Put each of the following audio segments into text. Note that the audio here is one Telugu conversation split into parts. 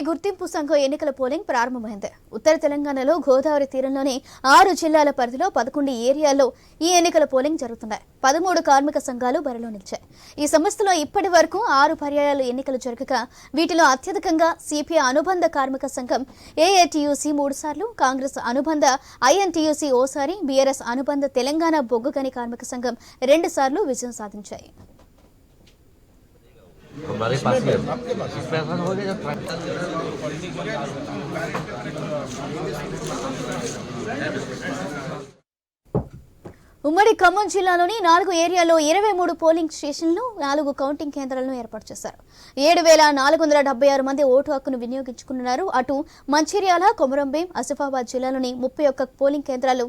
సింగరేణి గుర్తింపు సంఘం ఎన్నికల పోలింగ్ ప్రారంభమైంది. ఉత్తర తెలంగాణలో గోదావరి తీరంలోని 6 జిల్లాల పరిధిలో 11 ఏరియాల్లో ఈ ఎన్నికల పోలింగ్ జరుగుతున్నాయి. 13 కార్మిక సంఘాలు బరిలో నిలిచాయి. ఈ సంస్థలో ఇప్పటి వరకు 6 పర్యాయాలు ఎన్నికలు జరగగా వీటిలో అత్యధికంగా సిపిఐ అనుబంధ కార్మిక సంఘం ఏఐటియుసి 3 సార్లు, కాంగ్రెస్ అనుబంధ ఐఎన్టీయూసీ ఓసారి, బీఆర్ఎస్ అనుబంధ తెలంగాణ బొగ్గు గని కార్మిక సంఘం 2 సార్లు విజయం సాధించాయి. ఉమ్మడి ఖమ్మం జిల్లాలోని 4 ఏరియాల్లో 23 పోలింగ్ స్టేషన్లు, 4 కౌంటింగ్ కేంద్రాలను ఏర్పాటు చేశారు. 7,476 మంది ఓటు హక్కును వినియోగించుకున్నారు. అటు మంచిర్యాల, కొమరంభీం, ఆసిఫాబాద్ జిల్లాలోని 31 పోలింగ్ కేంద్రాలు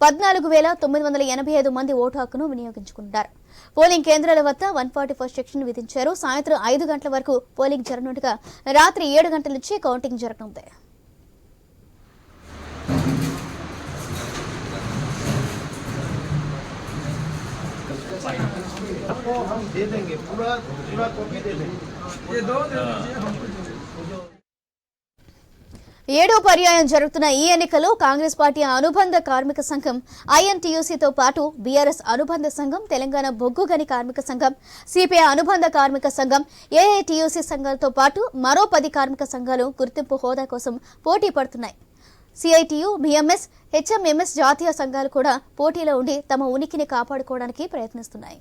14,985 మంది ఓటు హక్కును వినియోగించుకున్నారు. పోలింగ్ కేంద్రాల వద్ద 144 సెక్షన్ విధించారు. సాయంత్రం 5 గంటల వరకు పోలింగ్ జరగనుండగా రాత్రి 7 గంటల నుంచి కౌంటింగ్ జరగనుంది. ఏడో పర్యాయం జరుగుతున్న ఈ ఎన్నికల్లో కాంగ్రెస్ పార్టీ అనుబంధ కార్మిక సంఘం ఐఎన్టీయూసీతో పాటు బీఆర్ఎస్ అనుబంధ సంఘం, తెలంగాణ బొగ్గు గని కార్మిక సంఘం, సిపిఐ అనుబంధ కార్మిక సంఘం, ఏఐటీయూసీ సంఘాలతో పాటు మరో 10 కార్మిక సంఘాలు గుర్తింపు హోదా కోసం పోటీ పడుతున్నాయి. సిఐటియు, బిఎంఎస్, హెచ్ఎంఎంఎస్ జాతీయ సంఘాలు కూడా పోటీలో ఉండి తమ ఉనికిని కాపాడుకోవడానికి ప్రయత్నిస్తున్నాయి.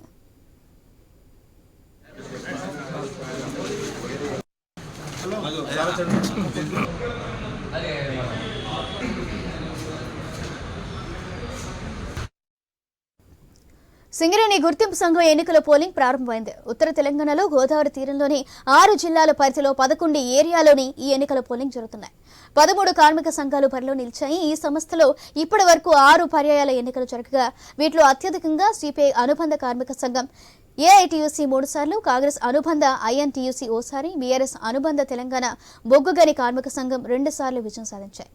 సింగరేణి గుర్తింపు సంఘం ఎన్నికల పోలింగ్ ప్రారంభమైంది. ఉత్తర తెలంగాణలో గోదావరి తీరంలోని 6 జిల్లాల పరిధిలో 11 ఏరియాలోని ఈ ఎన్నికల పోలింగ్ జరుగుతున్నాయి. 13 కార్మిక సంఘాలు బరిలో నిలిచాయి. ఈ సంస్థలో ఇప్పటి వరకు 6 పర్యాయాల ఎన్నికలు జరగగా వీటిలో అత్యధికంగా సిపిఐ అనుబంధ కార్మిక సంఘం ఏఐటియుసి 3 సార్లు, కాంగ్రెస్ అనుబంధ ఐఎన్టీయూసీ ఓసారి, బీఆర్ఎస్ అనుబంధ తెలంగాణ బొగ్గు గని కార్మిక సంఘం 2 సార్లు విజయం సాధించాయి.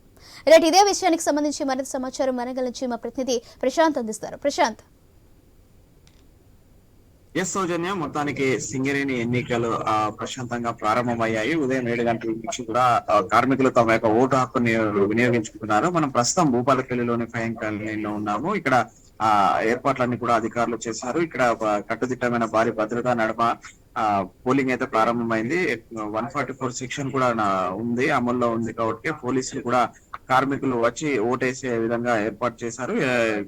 రేటు ఇదే విషయానికి సంబంధించి మరింత సమాచారం వరంగల్ నుంచి మా ప్రతినిధి ప్రశాంత్ అందిస్తారు. ప్రశాంత్. సౌజన్య, మొత్తానికి సింగరేణి ఎన్నికలు ప్రశాంతంగా ప్రారంభమయ్యాయి. ఉదయం 7 గంటల నుంచి కూడా కార్మికులు తమ యొక్క ఓటు హక్కుని వినియోగించుకుంటున్నారు. మనం ప్రస్తుతం భూపాలపల్లిలోని ఫైన్ కాలనీలో ఉన్నాము. ఇక్కడ ఏర్పాట్లన్నీ కూడా అధికారులు చేశారు. ఇక్కడ కట్టుదిట్టమైన భారీ భద్రతా నడుమ పోలింగ్ అయితే ప్రారంభమైంది. 144 సెక్షన్ కూడా ఉంది, అమల్లో ఉంది. కాబట్టి పోలీసులు కూడా కార్మికులు వచ్చి ఓటేసే విధంగా ఏర్పాటు చేశారు.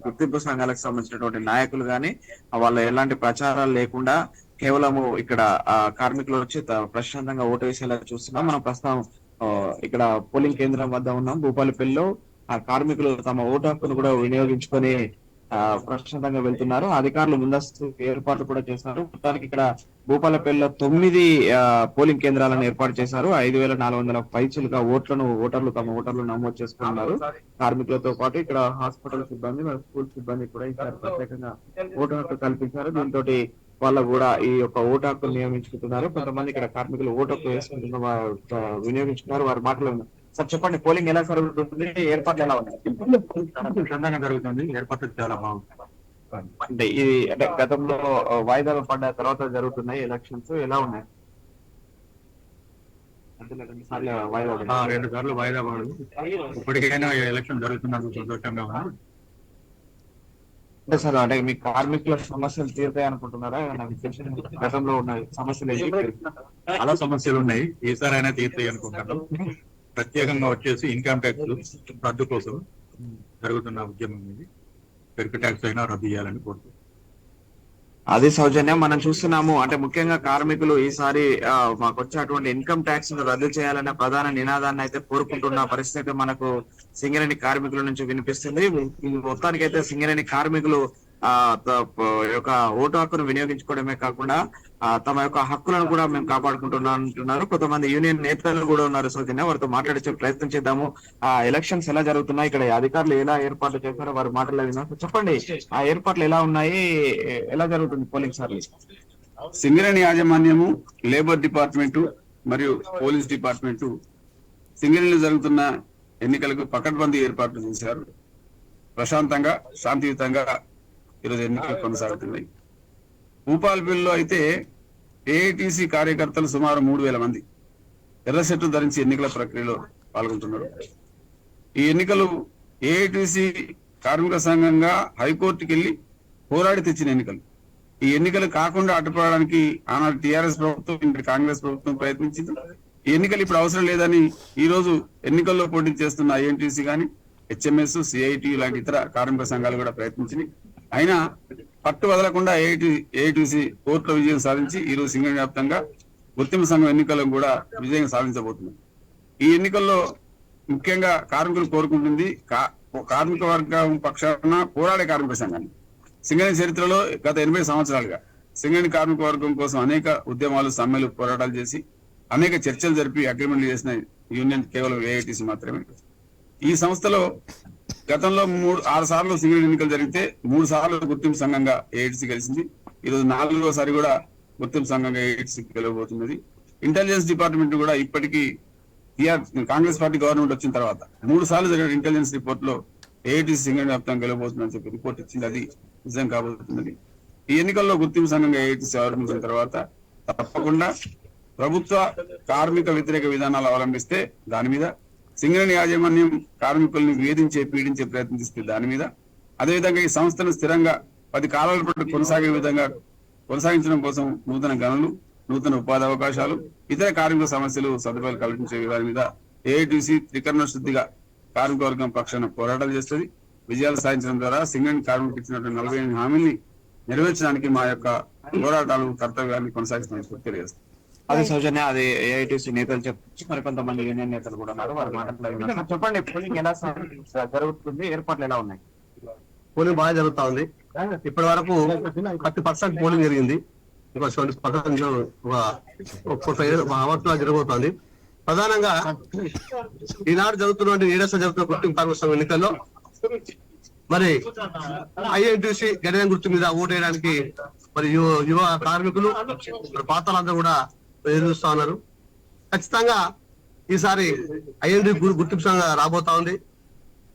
గుర్తింపు సంఘాలకు సంబంధించినటువంటి నాయకులు గాని వాళ్ళ ఎలాంటి ప్రచారాలు లేకుండా కేవలము ఇక్కడ కార్మికులు వచ్చి ప్రశాంతంగా ఓటు వేసేలా చూస్తున్నాం. మనం ప్రస్తుతం ఇక్కడ పోలింగ్ కేంద్రం వద్ద ఉన్నాం భూపాలపల్లిలో. ఆ కార్మికులు తమ ఓటు హక్కును కూడా వినియోగించుకొని ప్రశాంతంగా వెళ్తున్నారు. అధికారులు ముందస్తు ఏర్పాట్లు కూడా చేశారు. మొత్తానికి ఇక్కడ భూపాలపల్లిలో 9 పోలింగ్ కేంద్రాలను ఏర్పాటు చేశారు. 5,400 పైచిలుగా ఓటర్లు తమ ఓటర్లు నమోదు చేసుకున్నారు. కార్మికులతో పాటు ఇక్కడ హాస్పిటల్ సిబ్బంది, స్కూల్ సిబ్బంది కూడా ఇక్కడ ప్రత్యేకంగా ఓటు హక్కు కల్పించారు. దీంతో వాళ్ళు కూడా ఈ యొక్క ఓటు హక్కు నియమించుకుంటున్నారు. కొంతమంది ఇక్కడ కార్మికులు ఓటు హక్కు వినియోగించుకున్నారు. వారి మాటలు సార్ చెప్పండి, పోలింగ్ ఎలా జరుగుతుంది, ఏర్పాట్లు ఎలా ఉన్నాయి? ప్రశాంతంగా జరుగుతుంది, ఏర్పాట్లు చాలా బాగుంటాయి. అంటే ఇది అంటే గతంలో వాయిదాలు పడ్డ తర్వాత జరుగుతున్నాయి ఎలక్షన్స్, ఎలా ఉన్నాయి? 2 సార్లు వాయిదా పడదు. ఇప్పటికైనా ఎలక్షన్ జరుగుతున్నందుకు సంతోషంగా ఉంది. అంటే సార్, అంటే మీ కార్మికుల సమస్యలు తీరుతాయి అనుకుంటున్నారా? గతంలో ఉన్న సమస్యలు చాలా సమస్యలు ఉన్నాయి, ఈసారి అయినా తీరుతాయి అనుకుంటున్నాను. ప్రత్యేకంగా వచ్చేసి ఇన్కమ్ ట్యాక్స్ రద్దు కోసం జరుగుతున్న ఉద్యమం ఇది. పెరుగు ట్యాక్స్ అయినా రద్దు చేయాలని కోరుతున్నాను. అది సౌజన్యం మనం చూస్తున్నాము. అంటే ముఖ్యంగా కార్మికులు ఈసారి మాకు వచ్చేటువంటి ఇన్కమ్ ట్యాక్స్ ను రద్దు చేయాలనే ప్రధాన నినాదాన్ని అయితే కోరుకుంటున్న పరిస్థితి మనకు సింగరేణి కార్మికుల నుంచి వినిపిస్తుంది. మొత్తానికైతే సింగరేణి కార్మికులు యొక్క ఓటు హక్కును వినియోగించుకోవడమే కాకుండా తమ యొక్క హక్కులను కూడా మేము కాపాడుకుంటున్నారు. కొంతమంది యూనియన్ నేతలు కూడా ఉన్నారు. సౌజన్య, వారితో మాట్లాడే ప్రయత్నం చేద్దాము. ఎలక్షన్స్ ఎలా జరుగుతున్నాయి, ఇక్కడ అధికారులు ఎలా ఏర్పాట్లు చేస్తారో వారి మాటలు విన్నాం. చెప్పండి, ఆ ఏర్పాట్లు ఎలా ఉన్నాయి, ఎలా జరుగుతుంది పోలింగ్ సర్వీస్? సింగరేణి యాజమాన్యము, లేబర్ డిపార్ట్మెంటు మరియు పోలీస్ డిపార్ట్మెంటు సింగరేణిలో జరుగుతున్న ఎన్నికలకు పకడ్బందీ ఏర్పాట్లు చేశారు. ప్రశాంతంగా శాంతియుతంగా ఈరోజు ఎన్నికలు కొనసాగుతున్నాయి. భూపాలపల్లిలో అయితే ఏఐటీసీ కార్యకర్తలు సుమారు 3,000 మంది ఎర్ర షర్టు ధరించి ఎన్నికల ప్రక్రియలో పాల్గొంటున్నారు. ఈ ఎన్నికలు ఏఐటిసి కార్మిక సంఘంగా హైకోర్టుకి వెళ్లి పోరాడి తెచ్చిన ఎన్నికలు. ఈ ఎన్నికలు కాకుండా అడ్డుపడడానికి ఆనాడు టీఆర్ఎస్ ప్రభుత్వం, ఇప్పుడు కాంగ్రెస్ ప్రభుత్వం ప్రయత్నించింది. ఈ ఎన్నికలు ఇప్పుడు అవసరం లేదని ఈ రోజు ఎన్నికల్లో పోటీ చేస్తున్న ఐఎన్టీసీ గాని, హెచ్ఎంఎస్, సిఐటి లాంటి ఇతర కార్మిక సంఘాలు కూడా ప్రయత్నించినాయి. అయినా పట్టు వదలకుండా ఏఐటిసి కోర్టులో విజయం సాధించి ఈ రోజు సింగరేణి వ్యాప్తంగా గుర్తింపు సంఘం ఎన్నికలను కూడా విజయం సాధించబోతుంది. ఈ ఎన్నికల్లో ముఖ్యంగా కార్మికులు కోరుకుంటుంది కార్మిక వర్గం పక్షాన పోరాడే కార్మిక సంఘాన్ని. సింగరేణి చరిత్రలో గత 80 సంవత్సరాలుగా సింగరేణి కార్మిక వర్గం కోసం అనేక ఉద్యమాలు, సమ్మెలు, పోరాటాలు చేసి అనేక చర్చలు జరిపి అగ్రిమెంట్లు చేసిన యూనియన్ కేవలం ఏఐటిసి మాత్రమే. ఈ సంస్థలో గతంలో 6 సార్లు సింగరేణి ఎన్నికలు జరిగితే 3 సార్లు గుర్తింపు సంఘంగా ఏఐటిసి గెలిచింది. ఈరోజు 4వ కూడా గుర్తింపు సంఘంగా ఏఐటిసి గెలవబోతున్నది. ఇంటెలిజెన్స్ డిపార్ట్మెంట్ కూడా ఇప్పటికీ కాంగ్రెస్ పార్టీ గవర్నమెంట్ వచ్చిన తర్వాత 3 సార్లు జరిగిన ఇంటెలిజెన్స్ రిపోర్ట్ లో ఏఐటిసి సింగరేణి వ్యాప్తంగా గెలవబోతుందని చెప్పి రిపోర్ట్ ఇచ్చింది. అది నిజం కాబోతున్నది. ఈ ఎన్నికల్లో గుర్తింపు సంఘంగా ఏఐటిసి ఆరంభించిన తర్వాత తప్పకుండా ప్రభుత్వ కార్మిక వ్యతిరేక విధానాలు అవలంబిస్తే దాని మీద, సింగరేణి యాజమాన్యం కార్మికుల్ని వేధించే, పీడించే ప్రయత్నిస్తే దాని మీద, అదేవిధంగా ఈ సంస్థను స్థిరంగా 10 కాలాల పాటు కొనసాగే విధంగా కొనసాగించడం కోసం నూతన గనులు, నూతన ఉపాధి అవకాశాలు, ఇతర కార్మిక సమస్యలు, సదుపాయాలు కల్పించే దాని మీద ఏఐటిసి త్రికరణ శుద్ధిగా కార్మిక వర్గం పక్షాన పోరాటాలు చేస్తుంది. విజయాలు సాధించడం ద్వారా సింగరేణి కార్మికులకు ఇచ్చినటువంటి 48 హామీల్ని నెరవేర్చడానికి మా యొక్క పోరాటాలు, కర్తవ్యాన్ని కొనసాగిస్తామని తెలియజేస్తాం. అది సౌజన్య, అది ఏఐటిసి నేతలు చెప్పి మరి కొంతమంది యూనియన్ నేతలు కూడా ఉన్నారు, వారి మాట్లాడారు. చెప్పండి, పోలింగ్ ఎలా జరుగుతుంది, ఏర్పాట్లు ఎలా ఉన్నాయి? పోలింగ్ బాగా జరుగుతా ఉంది. ఇప్పటి వరకు 30% పోలింగ్ జరిగింది. ఇంకా 20% జరగబోతోంది. ప్రధానంగా ఈనాడు జరుగుతున్నటువంటి 7వ జరుగుతున్న గుర్తింపు కార్మిక సంఘం ఎన్నికల్లో మరి ఐఎన్టీసీ గడియారం గుర్తు మీద ఓటు వేయడానికి మరి యువ కార్మికులు, పాత్రలందరూ కూడా ఎదురు చూస్తా ఉన్నారు. ఖచ్చితంగా ఈసారి ఐఎన్టీ గుర్తింపు సంఘం రాబోతా ఉంది.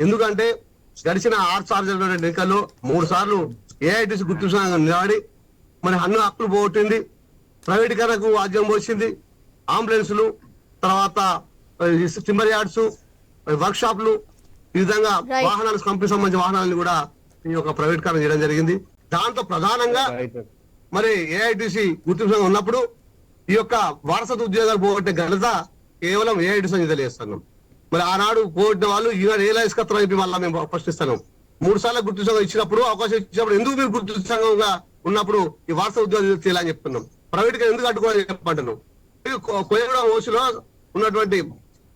ఎందుకంటే గడిచిన 6 సార్లు జరిగిన ఎన్నికల్లో 3 సార్లు ఏఐటీసీ గుర్తింపు సంఘం నిలబడి మరి అన్ని హక్కులు పోగొట్టింది, ప్రైవేటీకరణకు ఆద్యం పోసింది. అంబులెన్సులు, తర్వాత టింబర్ యార్డ్స్, వర్క్ షాప్లు, ఈ విధంగా వాహనాలు, కంపెనీ సంబంధించిన వాహనాలను కూడా ఈ యొక్క ప్రైవేటీకరణ చేయడం జరిగింది. దాంతో ప్రధానంగా మరి ఏఐటీసీ గుర్తింపు సంఘం ఉన్నప్పుడు ఈ యొక్క వారసత్వ ఉద్యోగాలు పోగొట్టే ఘనత కేవలం ఏఐటీసీ తెలియజేస్తున్నాం. మరి ఆనాడు పోగొట్టిన వాళ్ళు ఈనాడు ఏ లైస్కత్వం అయిపోయి మళ్ళీ మేము ప్రశ్నిస్తున్నాం. 3 సార్లు గుర్తింపు సంఘం ఇచ్చినప్పుడు, అవకాశం ఇచ్చినప్పుడు ఎందుకు మీరు గుర్తింపు సంఘంగా ఉన్నప్పుడు ఈ వారసత్వ ఉద్యోగాలు చేయాలని చెప్తున్నాం. ప్రైవేట్ గా ఎందుకు అడ్డుకోవాలని చెప్పంటున్నాం. కోయగూడ ఓసులో ఉన్నటువంటి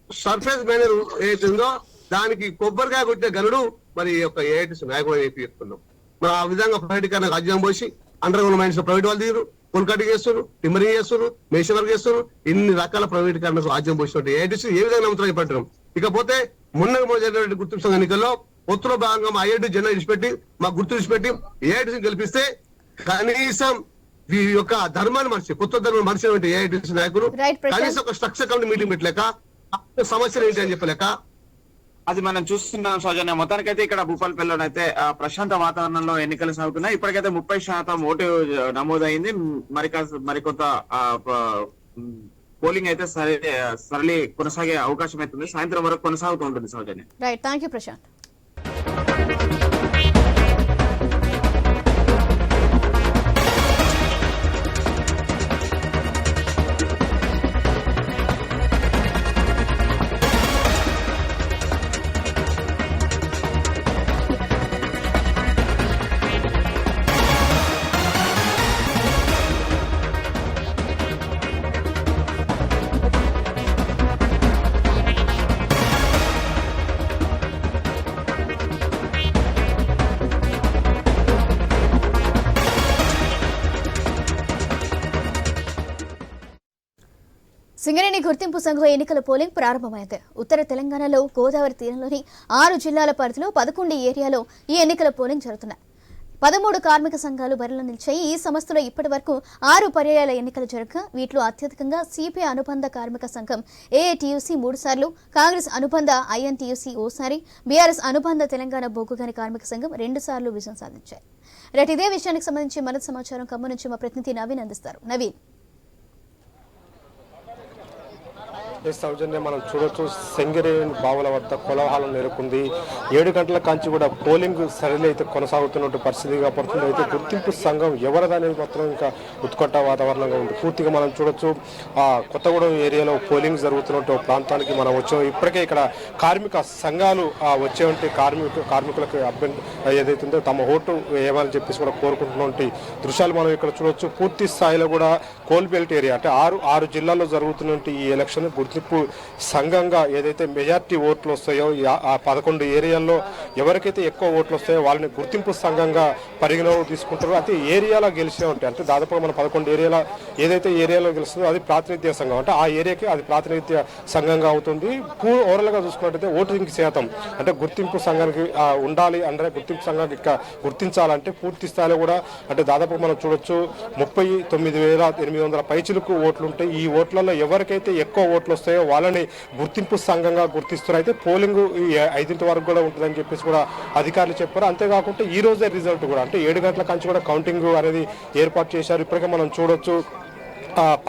సర్ఫేస్ మేనేజర్ ఏదైతే ఉందో దానికి కొబ్బరికాయ కొట్టే గనుడు మరి ఈ యొక్క ఏఐటీసీ నాయకుడు చెప్పి చెప్తున్నాం. మరి ఆ విధంగా ప్రైవేటీకరణ రాజ్యం పోసి అండర్ గ్రౌండ్ మైన్స్ ప్రైవేట్ వాళ్ళు దిగురు, కోల్ కటింగ్ చేస్తారు, టిమ్మరింగ్ చేస్తారు, మేషన్ వర్క్ చేస్తారు. ఇన్ని రకాల ప్రైవేటీకరణకు రాజ్యం పోసినట్టు ఏఐటీసీ ఏ విధంగా నమ్ముతారని చెప్పంటున్నాం. ఇకపోతే మొన్న జరిగినటువంటి గుర్తింపు సంఘ ఎన్నికల్లో పొత్తులో భాగంగా ఐఐటీ జెండా విడిచిపెట్టి, మాకు గుర్తు విడిచిపెట్టి ఏఐటీసీ గెలిపిస్తే కనీసం ఈ యొక్క ధర్మాన్ని మర్చి, కొత్త ధర్మాన్ని మర్చినటువంటి ఏఐటీసీ నాయకులు కనీసం ఒక స్ట్రక్చర్ కమిటీ మీటింగ్ పెట్టలేక, సమస్యలు ఏంటి అని చెప్పలేక, అది మనం చూస్తున్నాం సౌజన్య. మొత్తానికైతే ఇక్కడ భూపాలపల్లిలోనైతే ప్రశాంత వాతావరణంలో ఎన్నికలు సాగుతున్నాయి. ఇప్పటికైతే 30% ఓటు నమోదైంది. మరికొంత పోలింగ్ అయితే సరళి కొనసాగే అవకాశం అవుతుంది. సాయంత్రం వరకు కొనసాగుతూ ఉంటుంది Soujanya. Right, thank you Prashant. Singareni గుర్తింపు సంఘం ఎన్నికల పోలింగ్ ప్రారంభమైంది. ఉత్తర తెలంగాణలో గోదావరి తీరంలోని 6 జిల్లాల పరిధిలో 11 ఏరియాలో ఈ ఎన్నికల పోలింగ్ జరుగుతున్నాయి. 13 కార్మిక సంఘాలు బరిలో నిలిచాయి. ఈ సంస్థలో ఇప్పటి వరకు 6 పర్యాయాల ఎన్నికలు జరగగా వీటిలో అత్యధికంగా సిపిఐ అనుబంధ కార్మిక సంఘం ఏఐటియుసి 3 సార్లు, కాంగ్రెస్ అనుబంధ ఐఎన్టీయూసీ ఓసారి, బీఆర్ఎస్ అనుబంధ తెలంగాణ బొగ్గుగని కార్మిక సంఘం 2 సార్లు విజయం సాధించాయి. రైట్, ఇదే విషయానికి సంబంధించి మరింత సమాచారం ఖమ్మం నుంచి మా ప్రతినిధి నవీన్ అందిస్తారు. నవీన్. సౌజన్యం మనం చూడొచ్చు. సింగరేణి బావుల వద్ద కోలాహలం నెలకొంది. 7 గంటల కాంచి కూడా పోలింగ్ సరళి అయితే కొనసాగుతున్నట్టు పరిస్థితిగా పడుతుంది. అయితే గుర్తింపు సంఘం ఎవరిదనేది మాత్రం ఇంకా ఉత్కంఠ వాతావరణంగా ఉంది. పూర్తిగా మనం చూడొచ్చు కొత్తగూడెం ఏరియాలో పోలింగ్ జరుగుతున్నట్టు ప్రాంతానికి మనం వచ్చాం. ఇప్పటికే ఇక్కడ కార్మిక సంఘాలు వచ్చేవంటి కార్మికులకు ఏదైతుందో తమ ఓటు వేయాలని చెప్పేసి కూడా కోరుకుంటున్నటువంటి దృశ్యాలు మనం ఇక్కడ చూడొచ్చు. పూర్తి స్థాయిలో కూడా కోల్బెల్ట్ ఏరియా అంటే 6 జిల్లాల్లో జరుగుతున్నటువంటి ఈ ఎలక్షన్ గుర్తింపు సంఘంగా ఏదైతే మెజార్టీ ఓట్లు వస్తాయో ఆ 11 ఏరియాల్లో ఎవరికైతే ఎక్కువ ఓట్లు వస్తాయో వాళ్ళని గుర్తింపు సంఘంగా పరిగణలోకి తీసుకుంటారో అయితే ఏరియాలో గెలిచే ఉంటాయి. అంటే దాదాపుగా మన 11 ఏరియాల ఏదైతే ఏరియాలో గెలుస్తుందో అది ప్రాతినిధ్య సంఘం అంటే ఆ ఏరియాకి అది ప్రాతినిధ్య సంఘంగా అవుతుంది. ఓవరాల్గా చూసుకున్నట్టయితే ఓటింగ్ శాతం అంటే గుర్తింపు సంఘానికి ఉండాలి అంటే గుర్తింపు సంఘానికి గుర్తించాలంటే పూర్తి స్థాయిలో కూడా అంటే దాదాపు మనం చూడొచ్చు 39,800 పైచిలకు ఓట్లు ఉంటాయి. ఈ ఓట్లలో ఎవరికైతే ఎక్కువ ఓట్లు వస్తాయో వాళ్ళని గుర్తింపు సంఘంగా గుర్తిస్తున్నారు. అయితే పోలింగ్ 5 వరకు కూడా ఉంటుందని చెప్పేసి కూడా అధికారులు చెప్పారు. అంతేకాకుండా ఈ రోజే రిజల్ట్ కూడా అంటే 7 గంటల కంచి కూడా కౌంటింగ్ అనేది ఏర్పాటు చేశారు. ఇప్పటికే మనం చూడొచ్చు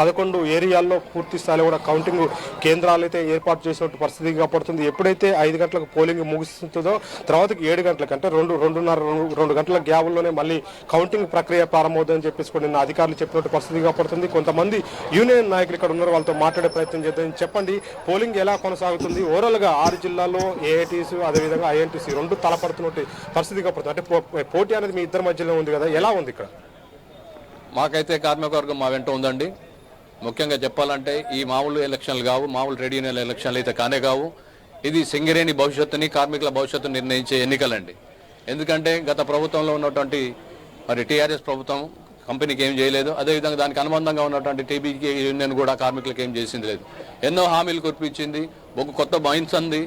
11 ఏరియాల్లో పూర్తి స్థాయిలో కూడా కౌంటింగ్ కేంద్రాలు అయితే ఏర్పాటు చేసినట్టు పరిస్థితిగా పడుతుంది. ఎప్పుడైతే 5 గంటలకు పోలింగ్ ముగుస్తుందో తర్వాతకి 7 గంటలకు అంటే 2 గంటల గ్యాప్లోనే మళ్ళీ కౌంటింగ్ ప్రక్రియ ప్రారంభమవుతుందని చెప్పేసి కూడా నిన్న అధికారులు చెప్పినట్టు పరిస్థితిగా పడుతుంది. కొంతమంది యూనియన్ నాయకులు ఇక్కడ ఉన్నారు, వాళ్ళతో మాట్లాడే ప్రయత్నం చేద్దాం. చెప్పండి, పోలింగ్ ఎలా కొనసాగుతుంది? ఓవరాల్గా 6 జిల్లాల్లో ఏఐటీసీ అదేవిధంగా ఐఎన్టీసీ 2 తలపడుతున్నట్టు పరిస్థితిగా పడుతుంది. అంటే పోటీ అనేది మీ ఇద్దరి మధ్యలో ఉంది కదా, ఎలా ఉంది ఇక్కడ? మాకైతే కార్మికవర్గం మా వెంట ఉందండి. ముఖ్యంగా చెప్పాలంటే ఈ మామూలు ఎలక్షన్లు కావు, మామూలు ట్రేడ్ యూనియన్ ఎలక్షన్లు అయితే కానే కావు. ఇది సింగరేణి భవిష్యత్తుని కార్మికుల భవిష్యత్తును నిర్ణయించే ఎన్నికలండి. ఎందుకంటే గత ప్రభుత్వంలో ఉన్నటువంటి మరి టీఆర్ఎస్ ప్రభుత్వం కంపెనీకి ఏం చేయలేదు, అదేవిధంగా దానికి అనుబంధంగా ఉన్నటువంటి టీబీకే యూనియన్ కూడా కార్మికులకు ఏం చేసింది లేదు. ఎన్నో హామీలు కురిపించింది, ఒక కొత్త మైన్స్ అంది,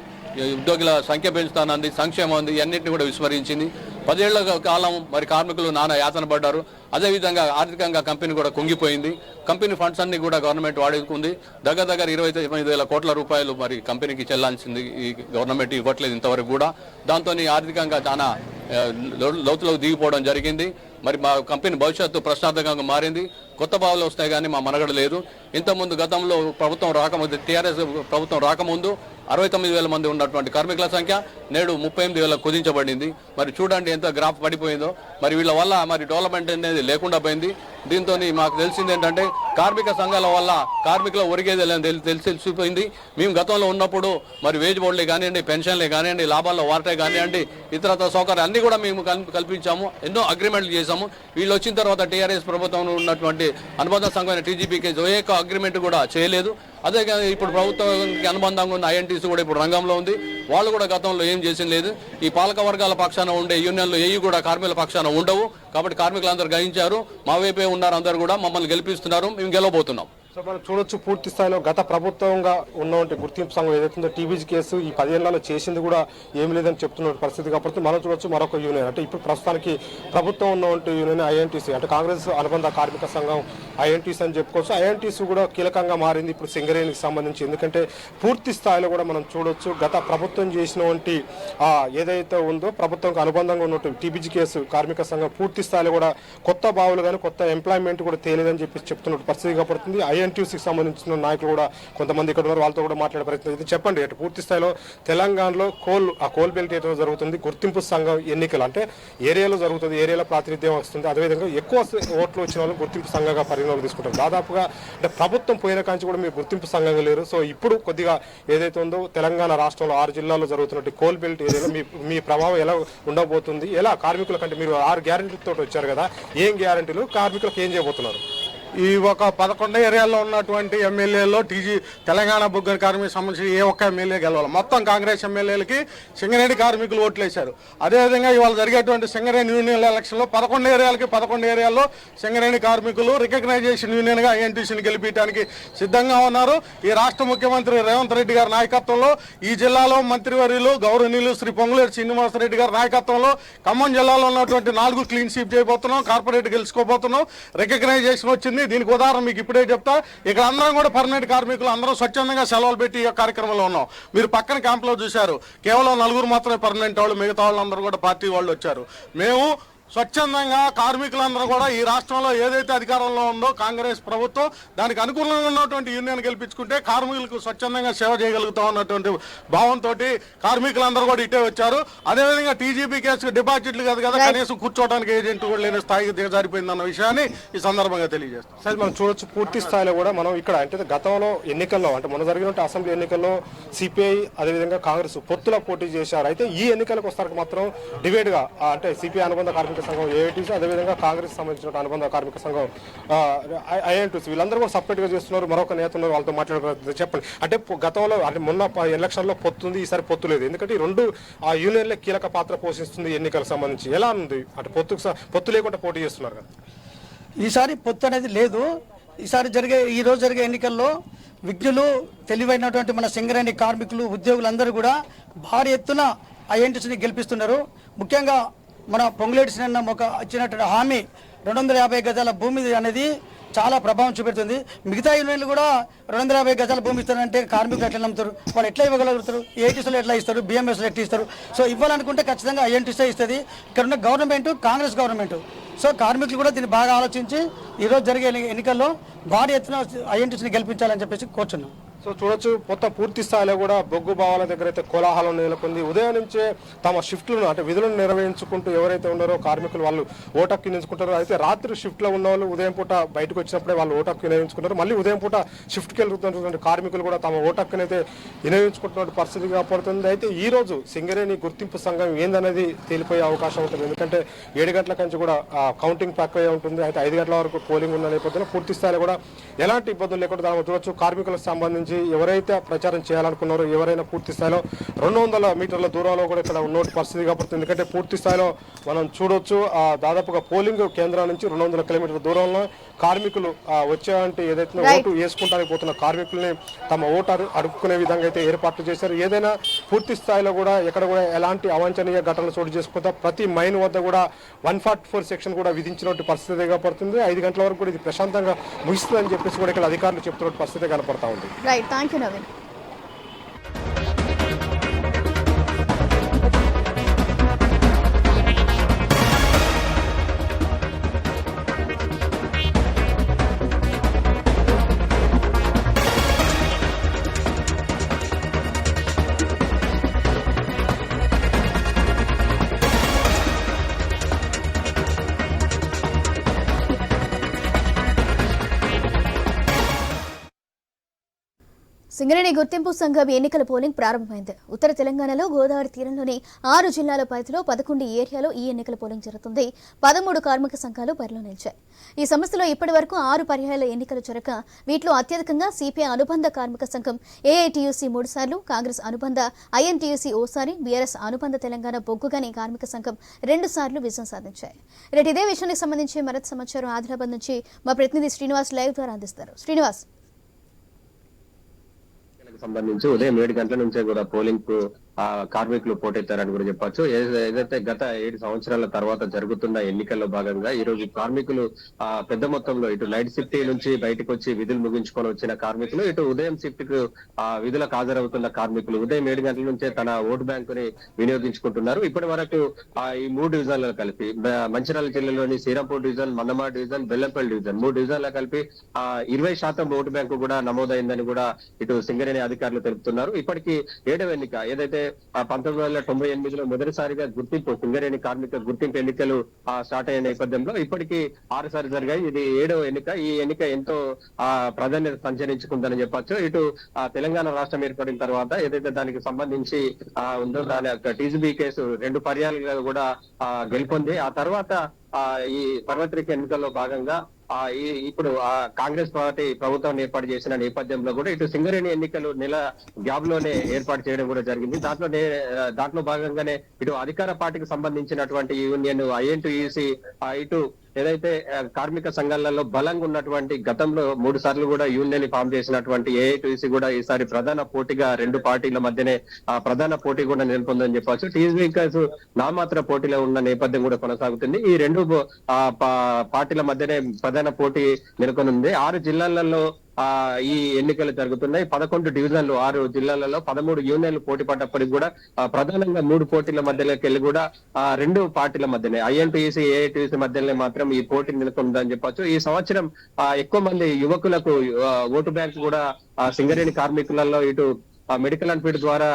ఉద్యోగుల సంఖ్య పెంచుతానంది, సంక్షేమం అంది, అన్నింటినీ కూడా విస్మరించింది. 10 ఏళ్ల కాలం మరి కార్మికులు నానా యాతన పడ్డారు. అదేవిధంగా ఆర్థికంగా కంపెనీ కూడా కుంగిపోయింది. కంపెనీ ఫండ్స్ అన్ని కూడా గవర్నమెంట్ వాడేసుకుంది. దగ్గర 29,000 కోట్ల రూపాయలు మరి కంపెనీకి చెల్లాల్సింది ఈ గవర్నమెంట్ ఇవ్వట్లేదు ఇంతవరకు కూడా. దాంతో ఆర్థికంగా చాలా లోతులోకి దిగిపోవడం జరిగింది. మరి మా కంపెనీ భవిష్యత్తు ప్రశ్నార్థకంగా మారింది. కొత్త బావులు వస్తాయి కానీ మా మనగడ లేదు. ఇంతకుముందు గతంలో ప్రభుత్వం రాకముందు టీఆర్ఎస్ ప్రభుత్వం రాకముందు 69,000 మంది ఉన్నటువంటి కార్మికుల సంఖ్య నేడు 38,000 కుదించబడింది. మరి చూడండి ఎంత గ్రాఫ్ పడిపోయిందో. మరి వీళ్ళ వల్ల మరి డెవలప్మెంట్ అనేది లేకుండా పోయింది. దీంతో మాకు తెలిసింది ఏంటంటే కార్మిక సంఘాల వల్ల కార్మికుల ఒరిగేది తెలిసిపోయింది. మేము గతంలో ఉన్నప్పుడు మరి వేజ్ బోర్డులే కానివ్వండి, పెన్షన్లే కానివ్వండి, లాభాల్లో వార్టే కానివ్వండి, ఇతరత్ర సౌకర్యాలు అన్ని కూడా మేము కల్పించాము, ఎన్నో అగ్రిమెంట్లు చేశాము. వీళ్ళు వచ్చిన తర్వాత టీఆర్ఎస్ ప్రభుత్వంలో ఉన్నటువంటి అనుబంధ సంఘమైన టీజీపీకి ఏ అగ్రిమెంట్ కూడా చేయలేదు. అదే ఇప్పుడు ప్రభుత్వానికి అనుబంధంగా ఉన్న ఐఎన్టీసీ కూడా ఇప్పుడు రంగంలో ఉంది. వాళ్ళు కూడా గతంలో ఏం చేసింది లేదు. ఈ పాలక వర్గాల పక్షాన ఉండే యూనియన్లు ఏవి కూడా కార్మికుల పక్షాన ఉండవు. కాబట్టి కార్మికులందరూ గ్రహించారు, మా వైపే ఉన్నారు, అందరూ కూడా మమ్మల్ని గెలిపిస్తున్నారు, మేము గెలవబోతున్నాం. సో మనం చూడొచ్చు పూర్తి స్థాయిలో గత ప్రభుత్వంగా ఉన్నటువంటి గుర్తింపు సంఘం ఏదైతుందో టీబీజీ కేసు ఈ 10 ఏళ్లలో చేసింది కూడా ఏమి లేదని చెప్తున్న పరిస్థితి కాబట్టి మనం చూడొచ్చు మరొక యూనియన్ అంటే ఇప్పుడు ప్రస్తుతానికి ప్రభుత్వం ఉన్నటువంటి యూనియన్ ఐఎన్టీసీ అంటే కాంగ్రెస్ అనుబంధ కార్మిక సంఘం ఐఎన్టీసీ అని చెప్పుకోవచ్చు. ఐఎన్టీసీ కూడా కీలకంగా మారింది ఇప్పుడు సింగరేణికి సంబంధించి. ఎందుకంటే పూర్తి స్థాయిలో కూడా మనం చూడొచ్చు గత ప్రభుత్వం చేసినటువంటి ఏదైతే ఉందో ప్రభుత్వంకి అనుబంధంగా ఉన్నటువంటి టీబీజీ కేసు కార్మిక సంఘం పూర్తి స్థాయిలో కూడా కొత్త బావులు కానీ కొత్త ఎంప్లాయ్మెంట్ కూడా తేలేదని చెప్పి చెప్తున్న పరిస్థితిగా పడుతుంది. ఐఎన్టీసీకి సంబంధించిన నాయకులు కూడా కొంతమంది ఇక్కడ ఉన్నారు, వాళ్ళతో కూడా మాట్లాడే ప్రయత్నం అయితే చెప్పండి. అటు పూర్తి స్థాయిలో తెలంగాణలో కోల్ బెల్ట్ ఏరియాలో జరుగుతుంది గుర్తింపు సంఘం ఎన్నికలు అంటే ఏరియాలో జరుగుతుంది, ఏరియాలో ప్రాతినిధ్యం వస్తుంది. అదేవిధంగా ఎక్కువ ఓట్లు వచ్చిన వాళ్ళు గుర్తింపు సంఘంగా పరిగణలోకి తీసుకుంటారు. దాదాపుగా అంటే ప్రభుత్వం పోయిన కాంచి కూడా మీరు గుర్తింపు సంఘంగా లేరు. సో ఇప్పుడు కొద్దిగా ఏదైతే ఉందో తెలంగాణ రాష్ట్రంలో 6 జిల్లాల్లో జరుగుతున్నట్టు కోల్ బెల్ట్ ఏరియాలో మీ ప్రభావం ఎలా ఉండబోతుంది? ఎలా కార్మికుల కంటే మీరు 6 గ్యారెంటీలతో వచ్చారు కదా, ఏం గ్యారెంటీలు కార్మికులకు ఏం చేయబోతున్నారు? ఈ ఒక 11 ఏరియాల్లో ఉన్నటువంటి ఎమ్మెల్యేలో తెలంగాణ బొగ్గర కార్మిక సంబంధించి ఏ ఒక్క ఎమ్మెల్యే గెలవాలి. మొత్తం కాంగ్రెస్ ఎమ్మెల్యేలకి సింగరేణి కార్మికులు ఓట్లేశారు. అదేవిధంగా ఇవాళ జరిగేటువంటి సింగరేణి యూనియన్ ఎలక్షన్లో 11 ఏరియాల్లో సింగరేణి కార్మికులు రికగ్నైజేషన్ యూనియన్గా ఐఎన్టీసీని గెలిపించడానికి సిద్ధంగా ఉన్నారు. ఈ రాష్ట్ర ముఖ్యమంత్రి రేవంత్ రెడ్డి గారి నాయకత్వంలో ఈ జిల్లాలో మంత్రివర్యులు గౌరవనీయులు శ్రీ పొంగులేటి శ్రీనివాసరెడ్డి గారి నాయకత్వంలో ఖమ్మం జిల్లాలో ఉన్నటువంటి 4 క్లీన్ స్వీప్ చేయబోతున్నాం, కార్పొరేట్ గెలుచుకోబోతున్నాం. రికగ్నైజేషన్ వచ్చింది. దీనికి ఉదాహరణ మీకు ఇప్పుడే చెప్తా. ఇక్కడ అందరం కూడా పర్మనెంట్ కార్మికులు అందరం స్వచ్ఛందంగా సెలవులు పెట్టి ఈ కార్యక్రమంలో ఉన్నాం. మీరు పక్కన క్యాంప్లో చూశారు, కేవలం 4 మాత్రమే పర్మనెంట్ వాళ్ళు, మిగతా వాళ్ళందరూ కూడా పార్టీ వాళ్ళు వచ్చారు. మేము స్వచ్ఛందంగా కార్మికులందరూ కూడా ఈ రాష్ట్రంలో ఏదైతే అధికారంలో ఉందో కాంగ్రెస్ ప్రభుత్వం దానికి అనుకూలంగా ఉన్నటువంటి యూనియన్ గెలిపించుకుంటే కార్మికులకు స్వచ్ఛందంగా సేవ చేయగలుగుతాం అన్నటువంటి భావంతో కార్మికులందరూ కూడా ఇటే వచ్చారు. అదేవిధంగా టీజీపీ కేసు డిపాజిట్లు కాదు కదా, కనీసం కూర్చోవడానికి ఏజెంట్ కూడా లేని స్థాయికి దిగజారిపోయిందన్న విషయాన్ని ఈ సందర్భంగా తెలియజేస్తాం. సరే, మనం చూడొచ్చు పూర్తి స్థాయిలో కూడా మనం ఇక్కడ అంటే గతంలో ఎన్నికల్లో అంటే మొన్న జరిగిన అసెంబ్లీ ఎన్నికల్లో సిపిఐ అదేవిధంగా కాంగ్రెస్ పొత్తుల పోటీ చేశారు. అయితే ఈ ఎన్నికలకు వస్తారు మాత్రం డిబేట్ గా అంటే సిపిఐ అనుబంధ కార్మిక సంఘం ఏఐటీసీ అదేవిధంగా కాంగ్రెస్ సంబంధించిన అనుబంధ కార్మిక సంఘం ఐఎన్టీసీ వీళ్ళందరూ కూడా సపరేట్ గా చేస్తున్నారు. మరొక నేత ఉన్నారు, వాళ్ళతో మాట్లాడుతున్నారు. చెప్పండి, అంటే గతంలో అంటే మొన్న ఎలక్షన్ లో పొత్తుంది, ఈసారి పొత్తు లేదు. ఎందుకంటే ఈ రెండు ఆ యూనియన్లే కీలక పాత్ర పోషిస్తుంది ఎన్నికలకు సంబంధించి. ఎలా ఉంది అంటే పొత్తు లేకుండా పోటీ చేస్తున్నారు కదా? ఈసారి పొత్తు అనేది లేదు. ఈ రోజు జరిగే ఎన్నికల్లో విజ్ఞులు తెలివైనటువంటి మన సింగరేణి కార్మికులు ఉద్యోగులందరూ కూడా భారీ ఎత్తున ఐఎన్టీసీని గెలిపిస్తున్నారు. ముఖ్యంగా మన పొంగులేటి శ్రీనిన్న ఒక ఇచ్చినటువంటి హామీ 250 గజాల భూమి అనేది చాలా ప్రభావం చూపెడుతుంది. మిగతా యూనియన్లు కూడా 250 గజాల భూమి ఇస్తారంటే కార్మికులు ఎట్లా నమ్ముతారు? వాళ్ళు ఎట్లా ఇవ్వగలుగుతారు? ఏఐటీసీలో ఎట్లా ఇస్తారు? బిఎంఎస్లో ఎట్లా ఇస్తారు? సో ఇవ్వాలనుకుంటే ఖచ్చితంగా ఐఎన్టీసీ ఇస్తుంది. ఇక్కడ ఉన్న గవర్నమెంట్ కాంగ్రెస్ గవర్నమెంట్. సో కార్మికులు కూడా దీన్ని బాగా ఆలోచించి ఈరోజు జరిగే ఎన్నికల్లో భారీ ఎత్తున ఐఎన్టీసీని గెలిపించాలని చెప్పేసి కోరుచున్నాం. సో చూడొచ్చు, మొత్తం పూర్తి స్థాయిలో కూడా బొగ్గు భావాల దగ్గర అయితే కోలాహలం నెలకొంది. ఉదయం నుంచే తమ షిఫ్ట్లను అంటే విధులను నిర్వహించుకుంటూ ఎవరైతే ఉన్నారో కార్మికులు వాళ్ళు ఓటు వినియోగించుకుంటారో. అయితే రాత్రి షిఫ్ట్లో ఉన్న వాళ్ళు ఉదయం పూట బయటకు వచ్చినప్పుడే వాళ్ళు ఓటు వినియోగించుకుంటారు. మళ్ళీ ఉదయం పూట షిఫ్ట్కి వెళ్తున్నటువంటి కార్మికులు కూడా తమ ఓటు అయితే వినియోగించుకుంటున్న పరిస్థితి కాపాడుతుంది. అయితే ఈ రోజు సింగరేణి గుర్తింపు సంఘం ఏందనేది తేలిపోయే అవకాశం ఉంటుంది. ఎందుకంటే 7 గంటల నుంచి కూడా కౌంటింగ్ ప్రక్రియ ఉంటుంది. అయితే 5 గంటల వరకు పోలింగ్ ఉన్న నేపథ్యంలో పూర్తి స్థాయిలో కూడా ఎలాంటి ఇబ్బందులు లేకుండా దాని చూడొచ్చు. కార్మికులకు సంబంధించి ఎవరైతే ప్రచారం చేయాలనుకున్నారో ఎవరైనా పూర్తి స్థాయిలో 200 మీటర్ల దూరంలో కూడా ఇక్కడ ఉన్న పరిస్థితి కాబట్టి. ఎందుకంటే పూర్తి స్థాయిలో మనం చూడొచ్చు దాదాపుగా పోలింగ్ కేంద్రాల నుంచి 200 కిలోమీటర్ల దూరంలో కార్మికులు వచ్చేవంటి ఏదైతే ఓటు వేసుకుంటానికి పోతున్న కార్మికుల్ని తమ ఓటు అడుక్కునే విధంగా అయితే ఏర్పాట్లు చేశారు. ఏదైనా పూర్తి స్థాయిలో కూడా ఎక్కడ కూడా ఎలాంటి అవాంఛనీయ ఘటనలు చోటు చేసుకుంటా ప్రతి మైన్ వద్ద కూడా 144 సెక్షన్ కూడా విధించినట్టు పరిస్థితి కనపడుతుంది. 5 గంటల వరకు కూడా ఇది ప్రశాంతంగా ముగిస్తుందని చెప్పేసి కూడా ఇక్కడ అధికారులు చెప్తున్న పరిస్థితి కనపడతా ఉంది. Thank you Naveen. సింగరేణి గుర్తింపు సంఘం ఎన్నికల పోలింగ్ ప్రారంభమైంది. ఉత్తర తెలంగాణలో గోదావరి తీరంలోని 6 జిల్లాల పరిధిలో 11 ఏరియాలో ఈ ఎన్నికల పోలింగ్ జరుగుతుంది. 13 కార్మిక సంఘాలు బరిలో నిలిచాయి. ఈ సంస్థలో ఇప్పటి వరకు 6 పర్యాయాల ఎన్నికలు జరగగా వీటిలో అత్యధికంగా సిపిఐ అనుబంధ కార్మిక సంఘం ఏఐటీయూసీ 3 సార్లు, కాంగ్రెస్ అనుబంధ ఐఎన్టీయూసీ ఓసారి, బీఆర్ఎస్ అనుబంధ తెలంగాణ బొగ్గుగని కార్మిక సంఘం 2 సార్లు విజయం సాధించాయి. రేపు ఇదే విషయానికి సంబంధించి మరింత సమాచారం ఆదిలాబాద్ నుంచి మా ప్రతినిధి శ్రీనివాస్ లైవ్ ద్వారా అందిస్తారు. శ్రీనివాస్. సంబంధించి ఉదయం 7 గంటల నుంచే కూడా పోలింగ్ కు కార్మికులు పోటెత్తారని కూడా చెప్పొచ్చు. ఏదైతే గత 7 సంవత్సరాల తర్వాత జరుగుతున్న ఎన్నికల్లో భాగంగా ఈ రోజు కార్మికులు పెద్ద మొత్తంలో ఇటు నైట్ షిఫ్ట్ నుంచి బయటకు వచ్చి విధులు ముగించుకొని వచ్చిన కార్మికులు, ఇటు ఉదయం షిఫ్ట్ కు విధులకు హాజరవుతున్న కార్మికులు ఉదయం 7 గంటల నుంచే తన ఓటు బ్యాంకుని వినియోగించుకుంటున్నారు. ఇప్పటి వరకు ఈ 3 డివిజన్లు కలిపి మంచిర్యాల జిల్లాలోని శ్రీరాంపూర్ డివిజన్, మన్నమా డివిజన్, బెల్లంపల్లి డివిజన్ 3 డివిజన్లు కలిపి 20% ఓటు బ్యాంకు కూడా నమోదైందని కూడా ఇటు సింగరేణి అధికారులు తెలుపుతున్నారు. ఇప్పటికీ 7వ ఎన్నిక ఏదైతే 1998లో మొదటిసారిగా సింగరేణి కార్మిక గుర్తింపు ఎన్నికలు స్టార్ట్ అయిన నేపథ్యంలో ఇప్పటికీ 6 సార్లు జరిగాయి. ఇది 7వ ఎన్నిక. ఈ ఎన్నిక ఎంతో ప్రాధాన్యత సంచరించుకుందని చెప్పొచ్చు. ఇటు తెలంగాణ రాష్ట్రం ఏర్పడిన తర్వాత ఏదైతే దానికి సంబంధించి ఉందో దాని టీజీబీ కేసు 2 పర్యాలుగా కూడా గెలుపొంది ఆ తర్వాత ఈ సార్వత్రిక ఎన్నికల్లో భాగంగా ఇప్పుడు కాంగ్రెస్ పార్టీ ప్రభుత్వం ఏర్పాటు చేసిన నేపథ్యంలో కూడా ఇటు సింగరేణి ఎన్నికలు నెల గ్యాప్ లోనే ఏర్పాటు చేయడం కూడా జరిగింది. దాంట్లో భాగంగానే ఇటు అధికార పార్టీకి సంబంధించినటువంటి యూనియన్ ఐఎన్టీయూసీ ఇటు ఏదైతే కార్మిక సంఘాలలో బలంగా ఉన్నటువంటి గతంలో 3 సార్లు కూడా యూనియన్ ఫామ్ చేసినటువంటి ఏఐటీసీ కూడా ఈసారి ప్రధాన పోటీగా 2 పార్టీల మధ్యనే ప్రధాన పోటీ కూడా నెలకొందని చెప్పవచ్చు. టీజీబీ కేసు నామాత్ర పోటీలో ఉన్న నేపథ్యం కూడా కొనసాగుతుంది. ఈ 2 పార్టీల మధ్యనే ప్రధాన పోటీ నెలకొనుంది. 6 జిల్లాలలో ఈ ఎన్నికలు జరుగుతున్నాయి. 11 డివిజన్లు 6 జిల్లాలలో 13 యూనియన్లు పోటీ పడ్డప్పటికి కూడా ప్రధానంగా 3 పోటీల మధ్యలోకి వెళ్ళి కూడా 2 పార్టీల మధ్యనే ఐఎన్టీసీ ఏఐటీసీ మధ్యలోనే మాత్రం ఈ పోటీ నెలకొందని చెప్పొచ్చు. ఈ సంవత్సరం ఎక్కువ మంది యువకులకు ఓటు బ్యాంక్ కూడా సింగరేణి కార్మికులలో ఇటు మెడికల్ అండ్ ఫీడ్ ద్వారా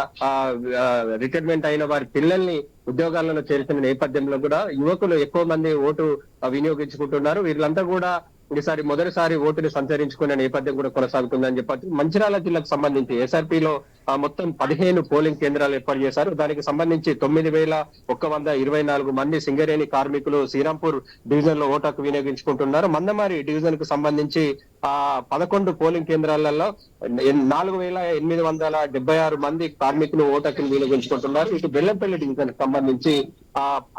రిటైర్మెంట్ అయిన వారి పిల్లల్ని ఉద్యోగాలలో చేర్చిన నేపథ్యంలో కూడా యువకులు ఎక్కువ మంది ఓటు వినియోగించుకుంటున్నారు. వీళ్ళంతా కూడా ఈసారి మొదటిసారి ఓటుని సంచరించుకునే నేపథ్యం కూడా కొనసాగుతుందని చెప్పచ్చు. మంచిర్యాల జిల్లాకు సంబంధించి ఎస్ఆర్పీలో మొత్తం 15 పోలింగ్ కేంద్రాలు ఏర్పాటు చేశారు. దానికి సంబంధించి 9,124 మంది సింగరేణి కార్మికులు శ్రీరాంపూర్ డివిజన్ లో ఓటు హక్కు వినియోగించుకుంటున్నారు. మందమారి డివిజన్ కు సంబంధించి 11 పోలింగ్ కేంద్రాలలో 4,876 మంది కార్మికులు ఓటు హక్కును వినియోగించుకుంటున్నారు. ఇటు బెల్లంపల్లి డివిజన్ కు సంబంధించి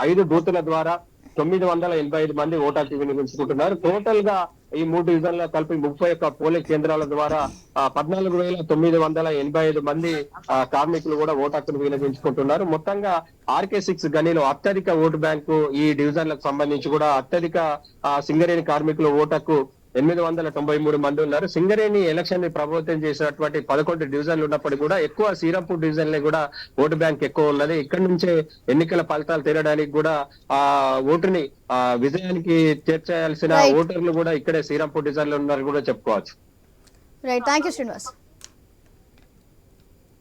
5 బూతుల ద్వారా 985 మంది ఓటు హక్కు వినియోగించుకుంటున్నారు. టోటల్ గా ఈ 3 డివిజన్ల కలిపి 31 పోలింగ్ కేంద్రాల ద్వారా 14,985 మంది కార్మికులు కూడా ఓటు హక్కును వినియోగించుకుంటున్నారు. మొత్తంగా RK6 గనిలో అత్యధిక ఓటు బ్యాంకు ఈ డివిజన్లకు సంబంధించి కూడా అత్యధిక సింగరేణి కార్మికులు ఓటు హక్కు 893 మంది ఉన్నారు. సింగరేణి ఎలక్షన్ ని ప్రభావితం చేసినటువంటి 11 డివిజన్లు ఉన్నప్పటికీ కూడా ఎక్కువ శ్రీరాంపూర్ డివిజన్ లో కూడా ఓటు బ్యాంక్ ఎక్కువ ఉన్నది. ఇక్కడ నుంచే ఎన్నికల ఫలితాలు తేలడానికి కూడా ఓటుని విజయానికి చేర్చాల్సిన ఓటర్లు కూడా ఇక్కడే శ్రీరాంపూర్ డివిజన్ లో ఉన్నారు కూడా చెప్పుకోవచ్చు. Right, thank you Srinivas.